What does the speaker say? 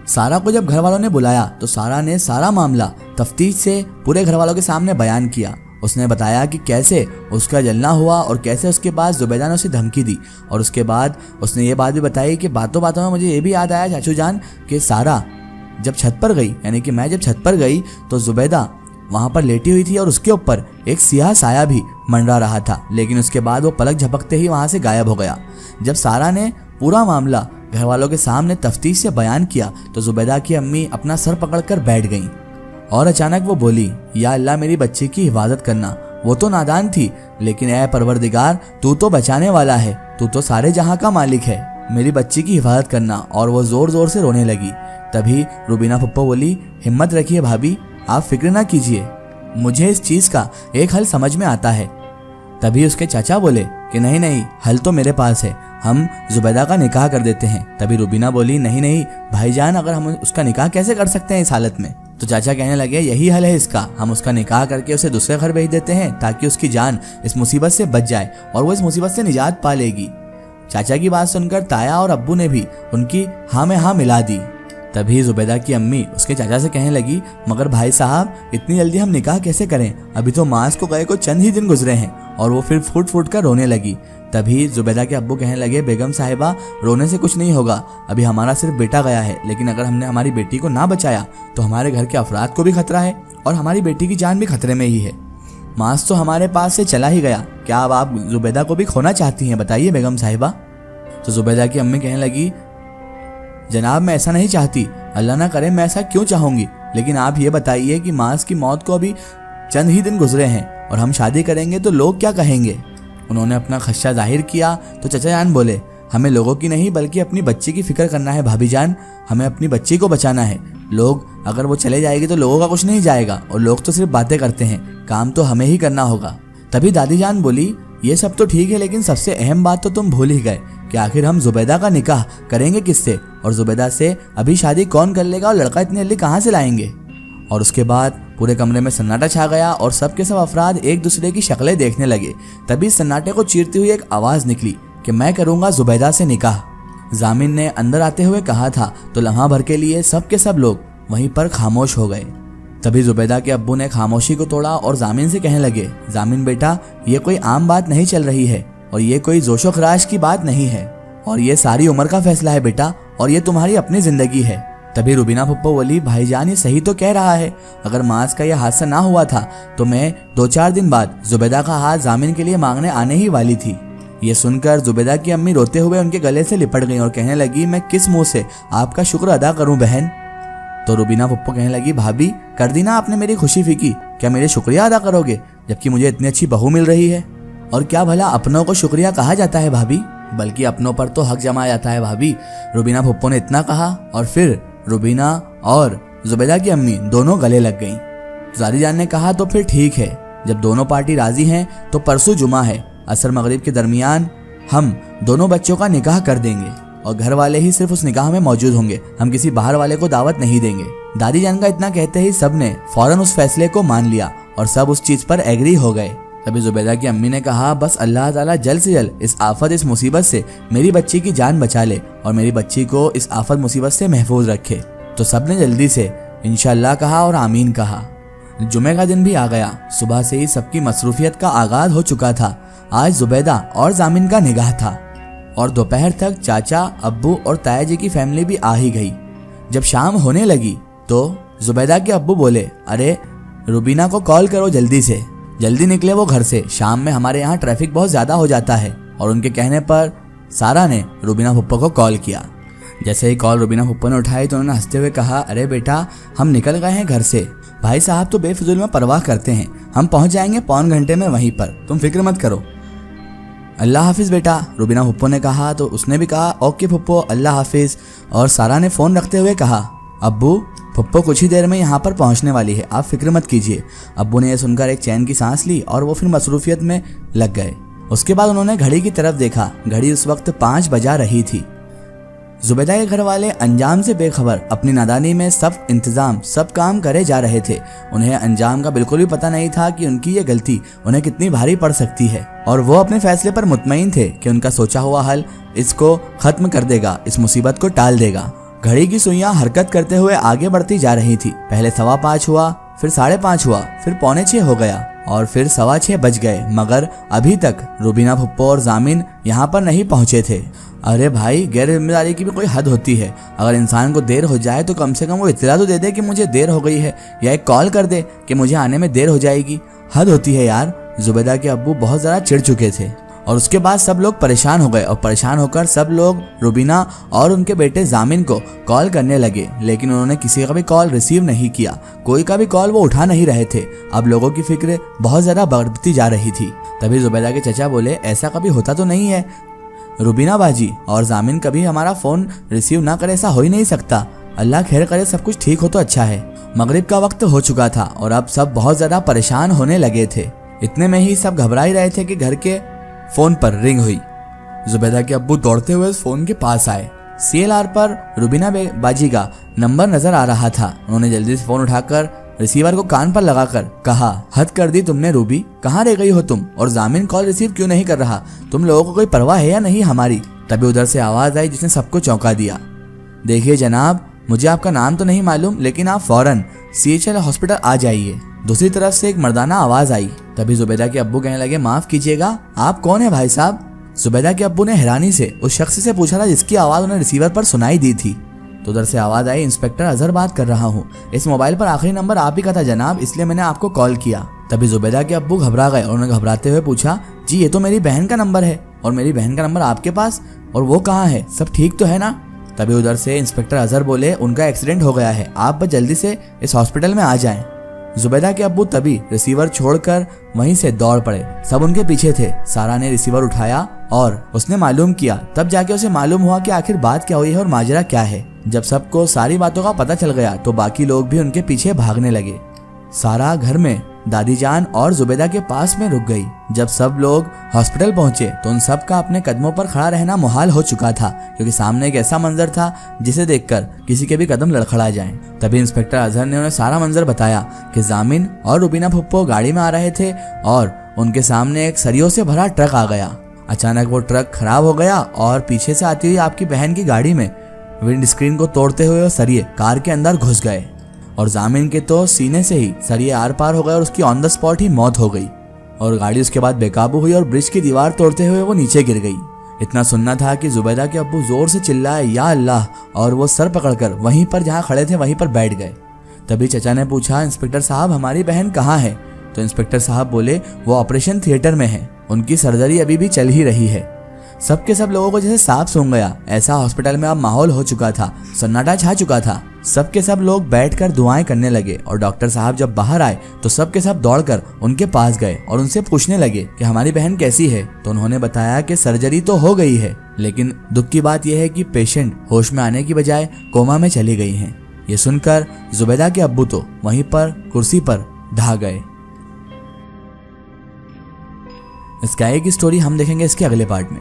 सारा को जब घर वालों ने बुलाया तो सारा ने सारा मामला तफ्तीश से पूरे घर वालों के सामने बयान किया। उसने बताया कि कैसे उसका जलना हुआ और कैसे उसके बाद जुबैदा ने उसे धमकी दी। और उसके बाद उसने ये बात भी बताई कि बातों बातों में मुझे ये भी याद आया चाचू जान कि सारा जब छत पर गई, यानी कि मैं जब छत पर गई तो जुबैदा वहाँ पर लेटी हुई थी और उसके ऊपर एक सियाह साया भी मंडरा रहा था, लेकिन उसके बाद वो पलक झपकते ही वहाँ से गायब हो गया। जब सारा ने पूरा मामला घर वालों के सामने तफ्तीश से बयान किया तो जुबैदा की अम्मी अपना सर पकड़कर बैठ गईं और अचानक वो बोली, या अल्लाह मेरी बच्ची की हिफाजत करना, वो तो नादान थी लेकिन ऐ परवरदिगार तू तो बचाने वाला है, तू तो सारे जहां का मालिक है, मेरी बच्ची की हिफाजत करना। और वो जोर जोर से रोने लगी। तभी रुबीना फुप्पो बोली, हिम्मत रखिए भाभी, आप फिक्र ना कीजिए, मुझे इस चीज का एक हल समझ में आता है। तभी उसके चाचा बोले कि नहीं नहीं, हल तो मेरे पास है, हम जुबैदा का निकाह कर देते हैं। तभी रुबीना बोली, नहीं नहीं भाईजान, अगर हम उसका निकाह कैसे कर सकते हैं इस हालत में? तो चाचा कहने लगे, यही हल है इसका, हम उसका निकाह करके उसे दूसरे घर भेज देते हैं ताकि उसकी जान इस मुसीबत से बच जाए और वो इस मुसीबत से निजात पा लेगी। चाचा की बात सुनकर ताया और अब्बू ने भी उनकी हाँ में हाँ मिला दी। तभी जुबैदा की अम्मी उसके चाचा से कहने लगी, मगर भाई साहब इतनी जल्दी हम निकाह कैसे करें, अभी तो मास को गए को चंद ही दिन गुजरे हैं। और वो फिर फूट फूट कर रोने लगी। तभी जुबैदा के अब्बू कहने लगे, बेगम साहिबा रोने से कुछ नहीं होगा, अभी हमारा सिर्फ बेटा गया है, लेकिन अगर हमने हमारी बेटी को ना बचाया तो हमारे घर के अफराद को भी खतरा है और हमारी बेटी की जान भी खतरे में ही है। मास तो हमारे पास से चला ही गया, क्या अब आप जुबैदा को भी खोना चाहती हैं, बताइए बेगम साहिबा। तो जुबैदा की अम्मी कहने लगी, जनाब मैं ऐसा नहीं चाहती, अल्लाह ना करे मैं ऐसा क्यों चाहूंगी, लेकिन आप ये बताइए कि मास की मौत को अभी चंद ही दिन गुजरे हैं और हम शादी करेंगे तो लोग क्या कहेंगे। उन्होंने अपना खदशा जाहिर किया तो चचा जान बोले, हमें लोगों की नहीं बल्कि अपनी बच्ची की फिक्र करना है भाभी जान, हमें अपनी बच्ची को बचाना है। लोग अगर वो चले जाएगी तो लोगों का कुछ नहीं जाएगा और लोग तो सिर्फ बातें करते हैं, काम तो हमें ही करना होगा। तभी दादी जान बोली, ये सब तो ठीक है, लेकिन सबसे अहम बात तो तुम भूल ही गए कि आखिर हम जुबैदा का निकाह करेंगे किससे और जुबैदा से अभी शादी कौन कर लेगा और लड़का इतनी जल्दी कहाँ से लाएंगे। और उसके बाद पूरे कमरे में सन्नाटा छा गया और सब के सब अफराद एक दूसरे की शक्लें देखने लगे। तभी सन्नाटे को चीरती हुई एक आवाज निकली कि मैं करूंगा जुबैदा से निकाह। जामिन ने अंदर आते हुए कहा था तो लम्हा भर के लिए सब के सब लोग वहीं पर खामोश हो गए। तभी जुबैदा के अब्बू ने खामोशी को तोड़ा और जामिन से कहने लगे, जामिन बेटा, ये कोई आम बात नहीं चल रही है और ये कोई जोशो खराश की बात नहीं है और ये सारी उम्र का फैसला है बेटा, और ये तुम्हारी अपनी जिंदगी है। तभी रुबीना फुप्पो बोली, भाईजान ये सही तो कह रहा है, अगर मास का यह हादसा ना हुआ था तो मैं 2-4 दिन बाद जुबैदा का हाथ जामिन के लिए मांगने आने ही वाली थी। ये सुनकर जुबैदा की अम्मी रोते हुए उनके गले से लिपट गई और कहने लगी, मैं किस मुंह से आपका शुक्र अदा करूं बहन। तो रुबीना फुप्पो कहने लगी, भाभी कर दी ना आपने मेरी खुशी फीकी, क्या मेरे शुक्रिया अदा करोगे जबकि मुझे इतनी अच्छी बहू मिल रही है। और क्या भला अपनों को शुक्रिया कहा जाता है भाभी, बल्कि अपनों पर तो हक जमाया जाता है भाभी। रुबीना फुप्पो ने इतना कहा और फिर रुबीना और जुबैदा की अम्मी दोनों गले लग गईं। जारी जान ने कहा, तो फिर ठीक है, जब दोनों पार्टी राजी हैं तो परसों जुमा है, असर मगरिब के दरमियान हम दोनों बच्चों का निकाह कर देंगे और घर वाले ही सिर्फ उस निकाह में मौजूद होंगे, हम किसी बाहर वाले को दावत नहीं देंगे। दादी जान का इतना कहते ही सब ने फौरन उस फैसले को मान लिया और सब उस चीज पर एग्री हो गए। तभी जुबैदा की अम्मी ने कहा, बस अल्लाह ताला जल्द से जल्द इस आफत इस मुसीबत से मेरी बच्ची की जान बचा ले और मेरी बच्ची को इस आफत मुसीबत से महफूज रखे। तो सब ने जल्दी से इंशाअल्लाह कहा और आमीन कहा। जुमे का दिन भी आ गया। सुबह से ही सबकी मसरूफियत का आगाज हो चुका था। आज जुबैदा और जामिन का निगाह था और दोपहर तक चाचा, अब्बू और ताया जी की फैमिली भी आ ही गई। जब शाम होने लगी तो जुबैदा के अब्बू बोले, अरे रुबीना को कॉल करो जल्दी से, जल्दी निकले वो घर से, शाम में हमारे यहाँ ट्रैफिक बहुत ज्यादा हो जाता है। और उनके कहने पर सारा ने रुबीना फुप्पो को कॉल किया। जैसे ही कॉल रुबीना फुप्पो ने उठाई तो उन्होंने हंसते हुए कहा, अरे बेटा हम निकल गए हैं घर से, भाई साहब तो बेफिजुल में परवाह करते हैं, हम पहुंच जाएंगे पौन घंटे में वहीं पर, तुम फिक्र मत करो। अल्लाह हाफिज बेटा, रुबीना फुप्पो ने कहा। तो उसने भी कहा, ओके फुप्पो अल्लाह हाफिज। और सारा ने फोन रखते हुए कहा, अब्बू फुप्पो कुछ ही देर में यहाँ पर पहुँचने वाली है, आप फिक्र मत कीजिए। अब्बू ने यह सुनकर एक चैन की सांस ली और वो फिर मसरूफियत में लग गए। उसके बाद उन्होंने घड़ी की तरफ देखा, घड़ी उस वक्त 5 बजा रही थी। जुबैदा के घर वाले अंजाम से बेखबर अपनी नादानी में सब इंतजाम सब काम करे जा रहे थे। उन्हें अंजाम का बिल्कुल भी पता नहीं था कि उनकी ये गलती उन्हें कितनी भारी पड़ सकती है और वो अपने फैसले पर मुतमईन थे कि उनका सोचा हुआ हल इसको खत्म कर देगा, इस मुसीबत को टाल देगा। घड़ी की सुइयां हरकत करते हुए आगे बढ़ती जा रही थी। पहले 5:15 हुआ, फिर 5:30 हुआ, फिर 5:45 हो गया और फिर 6:15 बज गए, मगर अभी तक रुबीना फुप्पो और जामिन यहाँ पर नहीं पहुंचे थे। अरे भाई, गैर जिम्मेदारी की भी कोई हद होती है। अगर इंसान को देर हो जाए तो कम से कम वो इत्तला तो दे दे कि मुझे देर हो गई है, या एक कॉल कर दे कि मुझे आने में देर हो जाएगी। हद होती है यार। जुबैदा के अब्बू बहुत ज़्यादा चिढ़ चुके थे और उसके बाद सब लोग परेशान हो गए और परेशान होकर सब लोग रुबीना और उनके बेटे जामिन को कॉल करने लगे, लेकिन उन्होंने किसी का भी कॉल रिसीव नहीं किया। कोई का भी कॉल वो उठा नहीं रहे थे। अब लोगों की फिक्र बहुत ज़्यादा बढ़ती जा रही थी। तभी जुबैदा के चचा बोले, ऐसा कभी होता तो नहीं है रुबीना बाजी और जामिन कभी हमारा फ़ोन रिसीव ना करे, ऐसा हो ही नहीं सकता। अल्लाह खैर करे, सब कुछ ठीक हो तो अच्छा है। मगरिब का वक्त हो चुका था और अब सब बहुत ज़्यादा परेशान होने लगे थे। इतने में ही सब घबरा ही रहे थे कि घर के फोन पर रिंग हुई। जुबैदा के अब्बू दौड़ते हुए उस फोन के पास आए। CLR पर रुबीना बाजी का नंबर नजर आ रहा था। उन्होंने जल्दी से फोन उठाकर रिसीवर को कान पर लगाकर कहा, हद कर दी तुमने रूबी, कहाँ रह गई हो तुम? और जामिन कॉल रिसीव क्यों नहीं कर रहा? तुम लोगों को कोई परवाह है या नहीं हमारी? तभी उधर से आवाज आई जिसने सबको चौंका दिया। देखिए जनाब, मुझे आपका नाम तो नहीं मालूम, लेकिन आप फौरन CHL हॉस्पिटल आ जाइए। दूसरी तरफ से एक मर्दाना आवाज आई। तभी जुबैदा के अब्बू कहने लगे, माफ कीजिएगा, आप कौन है भाई साहब? जुबैदा के अब्बू ने हैरानी से उस शख्स से पूछा था जिसकी आवाज उन्हें रिसीवर पर सुनाई दी थी। तो उधर से आवाज आई, इंस्पेक्टर अजहर बात कर रहा हूँ। इस मोबाइल पर आखिरी नंबर आप ही का था जनाब, इसलिए मैंने आपको कॉल किया। तभी जुबैदा के अब्बू घबरा गए और उन्होंने घबराते हुए पूछा, जी ये तो मेरी बहन का नंबर है और मेरी बहन का नंबर आपके पास, और वो कहाँ है? सब ठीक तो है ना? तभी उधर से इंस्पेक्टर अजहर बोले, उनका एक्सीडेंट हो गया है, आप बस जल्दी से इस हॉस्पिटल में आ जाएं। जुबैदा के अब्बू तभी रिसीवर छोड़कर वहीं से दौड़ पड़े। सब उनके पीछे थे। सारा ने रिसीवर उठाया और उसने मालूम किया। तब जाके उसे मालूम हुआ कि आखिर बात क्या हुई है और माजरा क्या है। जब सबको सारी बातों का पता चल गया तो बाकी लोग भी उनके पीछे भागने लगे। सारा घर में दादी जान और जुबैदा के पास में रुक गई। जब सब लोग हॉस्पिटल पहुंचे तो उन सब का अपने कदमों पर खड़ा रहना मुहाल हो चुका था, क्योंकि सामने एक ऐसा मंजर था जिसे देखकर किसी के भी कदम लड़खड़ा जाएं। तभी इंस्पेक्टर अजहर ने उन्हें सारा मंजर बताया कि जामिन और रुबीना फुप्पो गाड़ी में आ रहे थे और उनके सामने एक सरियों से भरा ट्रक आ गया। अचानक वो ट्रक खराब हो गया और पीछे से आती हुई आपकी बहन की गाड़ी में विंड स्क्रीन को तोड़ते हुए वो सरिये कार के अंदर घुस गए और जामिन के तो सीने से ही सरिये आर पार हो गए और उसकी ऑन द स्पॉट ही मौत हो गई। और गाड़ी उसके बाद बेकाबू हुई और ब्रिज की दीवार तोड़ते हुए वो नीचे गिर गई। इतना सुनना था कि जुबैदा के अब्बू जोर से चिल्लाए, या अल्लाह, और वो सर पकड़कर वहीं पर जहाँ खड़े थे वहीं पर बैठ गए। तभी चचा ने पूछा, इंस्पेक्टर साहब हमारी बहन कहाँ है? तो इंस्पेक्टर साहब बोले, वो ऑपरेशन थिएटर में है, उनकी सर्जरी अभी भी चल ही रही है। सबके सब लोगों को जैसे सांप सूंघ गया, ऐसा हॉस्पिटल में अब माहौल हो चुका था। सन्नाटा छा चुका था। सबके सब लोग बैठकर दुआएं करने लगे और डॉक्टर साहब जब बाहर आए तो सबके सब दौड़कर उनके पास गए और उनसे पूछने लगे कि हमारी बहन कैसी है। तो उन्होंने बताया कि सर्जरी तो हो गई है, लेकिन दुख की बात यह है कि पेशेंट होश में आने की बजाय कोमा में चली गई हैं। ये सुनकर जुबैदा के अब्बू तो वहीं पर कुर्सी पर ढह गए। इसका एक स्टोरी हम देखेंगे इसके अगले पार्ट में।